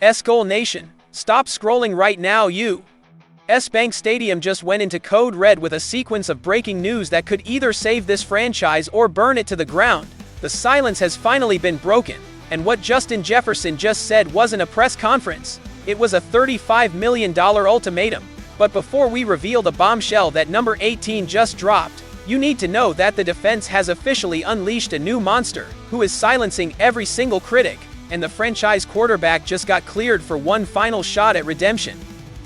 Goal Nation, stop scrolling right now. Bank Stadium just went into code red with a sequence of breaking news that could either save this franchise or burn it to the ground. The silence has finally been broken, and what Justin Jefferson just said wasn't a press conference. It was a $35 million ultimatum. But before we reveal the bombshell that number 18 just dropped, you need to know that the defense has officially unleashed a new monster who is silencing every single critic, and the franchise quarterback just got cleared for one final shot at redemption.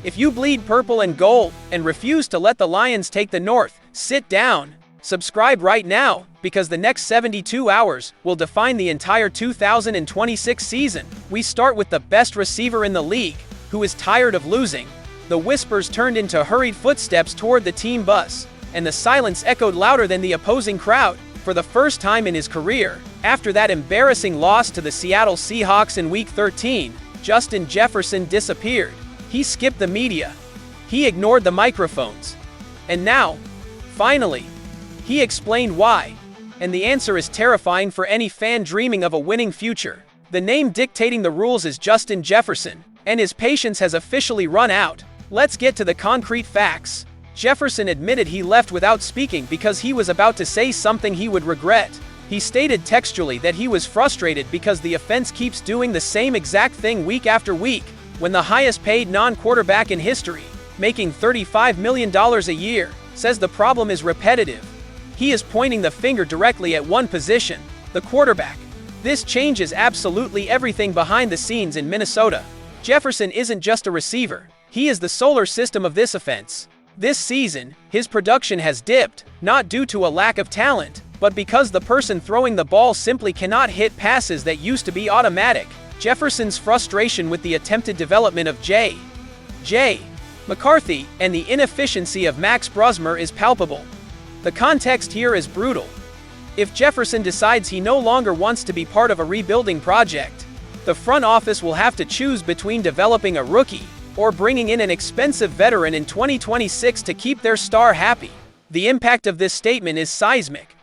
If you bleed purple and gold and refuse to let the Lions take the North, sit down. Subscribe right now, because the next 72 hours will define the entire 2026 season. We start with the best receiver in the league, who is tired of losing. The whispers turned into hurried footsteps toward the team bus, and the silence echoed louder than the opposing crowd. For the first time in his career, after that embarrassing loss to the Seattle Seahawks in Week 13, Justin Jefferson disappeared. He skipped the media. He ignored the microphones. And now, finally, he explained why. And the answer is terrifying for any fan dreaming of a winning future. The name dictating the rules is Justin Jefferson, and his patience has officially run out. Let's get to the concrete facts. Jefferson admitted he left without speaking because he was about to say something he would regret. He stated textually that he was frustrated because the offense keeps doing the same exact thing week after week, when the highest paid non-quarterback in history, making $35 million a year, says the problem is repetitive. He is pointing the finger directly at one position, the quarterback. This changes absolutely everything behind the scenes in Minnesota. Jefferson isn't just a receiver, he is the solar system of this offense. This season, his production has dipped, not due to a lack of talent, but because the person throwing the ball simply cannot hit passes that used to be automatic. Jefferson's frustration with the attempted development of J. McCarthy and the inefficiency of Max Brusmer is palpable. The context here is brutal. If Jefferson decides he no longer wants to be part of a rebuilding project, the front office will have to choose between developing a rookie or bringing in an expensive veteran in 2026 to keep their star happy. The impact of this statement is seismic.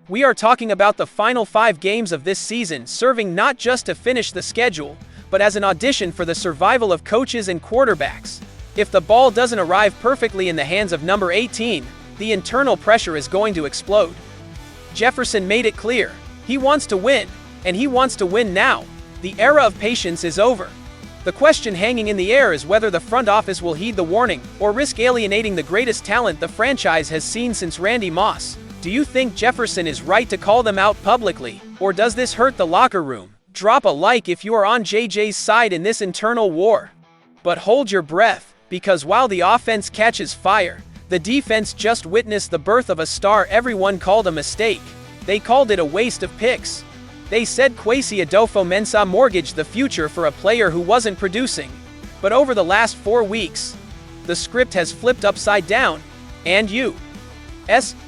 We are talking about the final 5 games of this season serving not just to finish the schedule, but as an audition for the survival of coaches and quarterbacks. If the ball doesn't arrive perfectly in the hands of number 18, the internal pressure is going to explode. Jefferson made it clear. He wants to win, and he wants to win now. The era of patience is over. The question hanging in the air is whether the front office will heed the warning or risk alienating the greatest talent the franchise has seen since Randy Moss. Do you think Jefferson is right to call them out publicly, or does this hurt the locker room? Drop a like if you are on JJ's side in this internal war. But hold your breath, because while the offense catches fire, the defense just witnessed the birth of a star everyone called a mistake. They called it a waste of picks. They said Kwesi Adofo-Mensah mortgaged the future for a player who wasn't producing. But over the last 4 weeks, the script has flipped upside down, and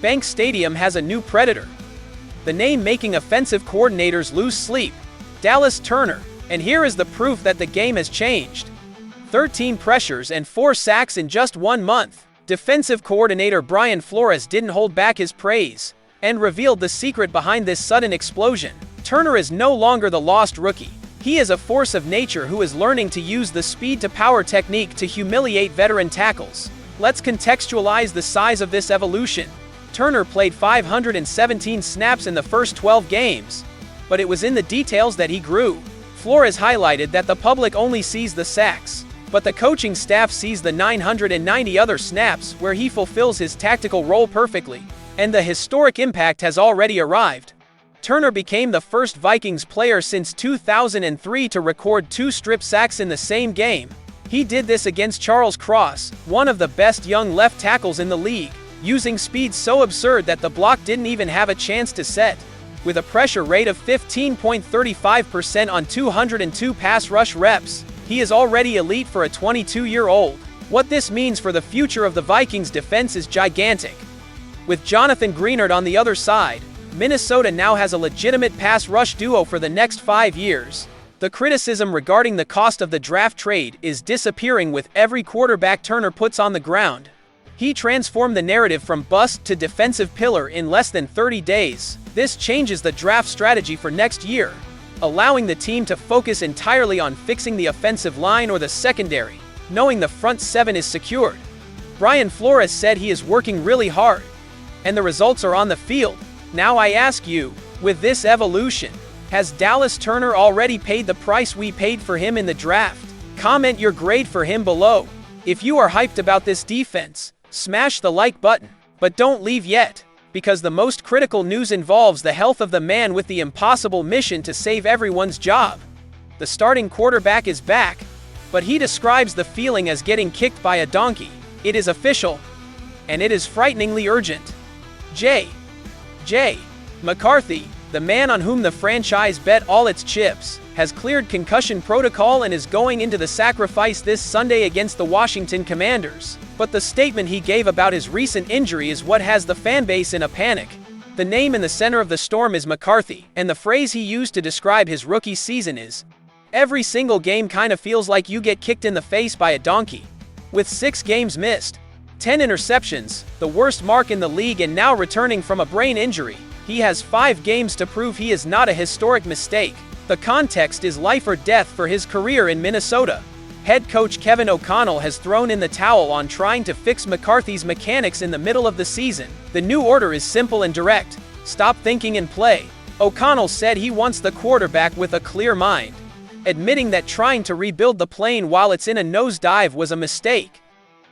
Bank Stadium has a new predator. The name making offensive coordinators lose sleep, Dallas Turner, and here is the proof that the game has changed. 13 pressures and 4 sacks in just 1 month. Defensive coordinator Brian Flores didn't hold back his praise, and revealed the secret behind this sudden explosion. Turner is no longer the lost rookie. He is a force of nature who is learning to use the speed-to-power technique to humiliate veteran tackles. Let's contextualize the size of this evolution. Turner played 517 snaps in the first 12 games, but it was in the details that he grew. Flores highlighted that the public only sees the sacks, but the coaching staff sees the 990 other snaps where he fulfills his tactical role perfectly, and the historic impact has already arrived. Turner became the first Vikings player since 2003 to record 2 strip sacks in the same game. He did this against Charles Cross, one of the best young left tackles in the league, using speed so absurd that the block didn't even have a chance to set. With a pressure rate of 15.35% on 202 pass rush reps, he is already elite for a 22-year-old. What this means for the future of the Vikings defense is gigantic. With Jonathan Greenard on the other side, Minnesota now has a legitimate pass rush duo for the next 5 years. The criticism regarding the cost of the draft trade is disappearing with every quarterback Turner puts on the ground. He transformed the narrative from bust to defensive pillar in less than 30 days. This changes the draft strategy for next year. allowing the team to focus entirely on fixing the offensive line or the secondary, knowing the front seven is secured. Brian Flores said he is working really hard, and the results are on the field. Now I ask you, with this evolution, has Dallas Turner already paid the price we paid for him in the draft? Comment your grade for him below. If you are hyped about this defense, smash the like button, but don't leave yet, because the most critical news involves the health of the man with the impossible mission to save everyone's job. The starting quarterback is back, but he describes the feeling as getting kicked by a donkey. It is official, and it is frighteningly urgent. J. McCarthy, the man on whom the franchise bet all its chips, has cleared concussion protocol and is going into the sacrifice this Sunday against the Washington Commanders. But the statement he gave about his recent injury is what has the fanbase in a panic. The name in the center of the storm is McCarthy, and the phrase he used to describe his rookie season is, "Every single game kinda feels like you get kicked in the face by a donkey." With 6 games missed, 10 interceptions, the worst mark in the league, and now returning from a brain injury, he has 5 games to prove he is not a historic mistake. The context is life or death for his career in Minnesota. Head coach Kevin O'Connell has thrown in the towel on trying to fix McCarthy's mechanics in the middle of the season. The new order is simple and direct: stop thinking and play. O'Connell said he wants the quarterback with a clear mind, admitting that trying to rebuild the plane while it's in a nosedive was a mistake.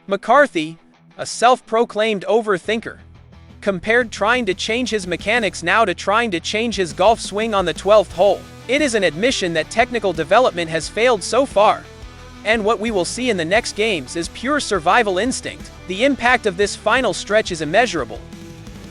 McCarthy, a self-proclaimed overthinker, compared trying to change his mechanics now to trying to change his golf swing on the 12th hole. It is an admission that technical development has failed so far, and what we will see in the next games is pure survival instinct. The impact of this final stretch is immeasurable.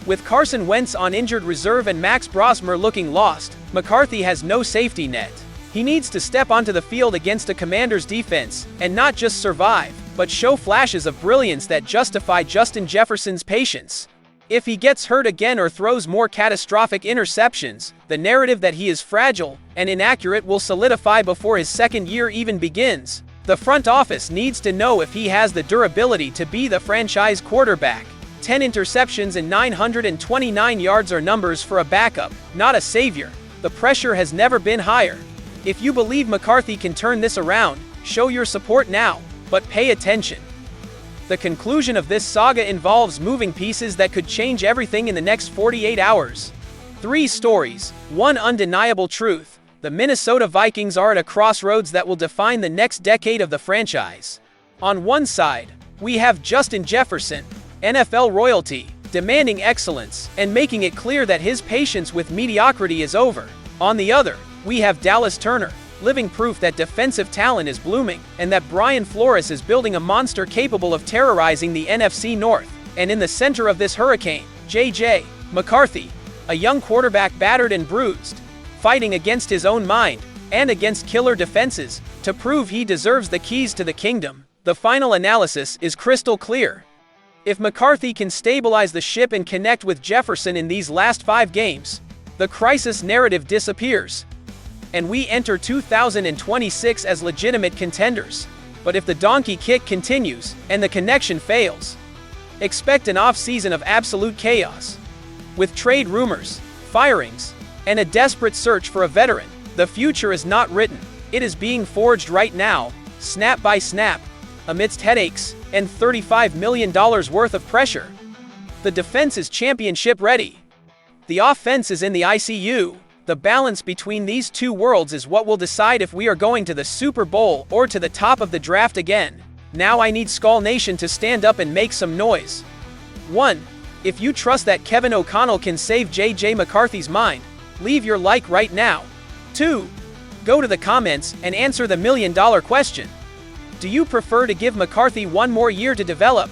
With Carson Wentz on injured reserve and Max Brosmer looking lost, McCarthy has no safety net. He needs to step onto the field against a Commanders defense and not just survive, but show flashes of brilliance that justify Justin Jefferson's patience. If he gets hurt again or throws more catastrophic interceptions, the narrative that he is fragile and inaccurate will solidify before his second year even begins. The front office needs to know if he has the durability to be the franchise quarterback. 10 interceptions and 929 yards are numbers for a backup, not a savior. The pressure has never been higher. If you believe McCarthy can turn this around, show your support now, but pay attention. The conclusion of this saga involves moving pieces that could change everything in the next 48 hours. 3 stories, 1 undeniable truth. The Minnesota Vikings are at a crossroads that will define the next decade of the franchise. On one side, we have Justin Jefferson, NFL royalty, demanding excellence and making it clear that his patience with mediocrity is over. On the other, we have Dallas Turner, living proof that defensive talent is blooming, and that Brian Flores is building a monster capable of terrorizing the NFC North. And in the center of this hurricane, J.J. McCarthy, a young quarterback battered and bruised, fighting against his own mind, and against killer defenses, to prove he deserves the keys to the kingdom. The final analysis is crystal clear. If McCarthy can stabilize the ship and connect with Jefferson in these last 5 games, the crisis narrative disappears, and we enter 2026 as legitimate contenders. But if the donkey kick continues, and the connection fails, expect an off-season of absolute chaos. With trade rumors, firings, and a desperate search for a veteran, the future is not written. It is being forged right now, snap by snap, amidst headaches and $35 million worth of pressure. The defense is championship ready. The offense is in the ICU. The balance between these two worlds is what will decide if we are going to the Super Bowl or to the top of the draft again. Now I need Skull Nation to stand up and make some noise. 1. If you trust that Kevin O'Connell can save J.J. McCarthy's mind, leave your like right now. 2. Go to the comments and answer the $1 million question. Do you prefer to give McCarthy 1 more year to develop?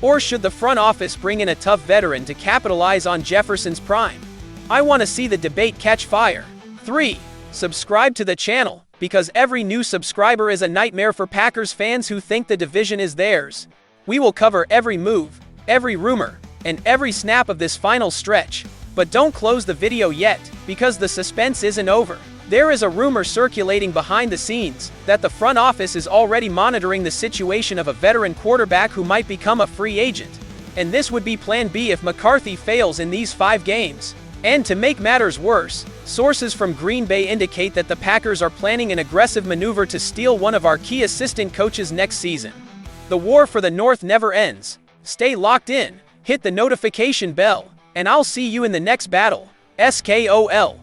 Or should the front office bring in a tough veteran to capitalize on Jefferson's prime? I want to see the debate catch fire. 3. Subscribe to the channel, because every new subscriber is a nightmare for Packers fans who think the division is theirs. We will cover every move, every rumor, and every snap of this final stretch. But don't close the video yet, because the suspense isn't over. There is a rumor circulating behind the scenes that the front office is already monitoring the situation of a veteran quarterback who might become a free agent. And this would be Plan B if McCarthy fails in these 5 games. And to make matters worse, Sources from Green Bay indicate that the Packers are planning an aggressive maneuver to steal one of our key assistant coaches next season. The war for the North never ends. Stay locked in, hit the notification bell, and I'll see you in the next battle. SKOL.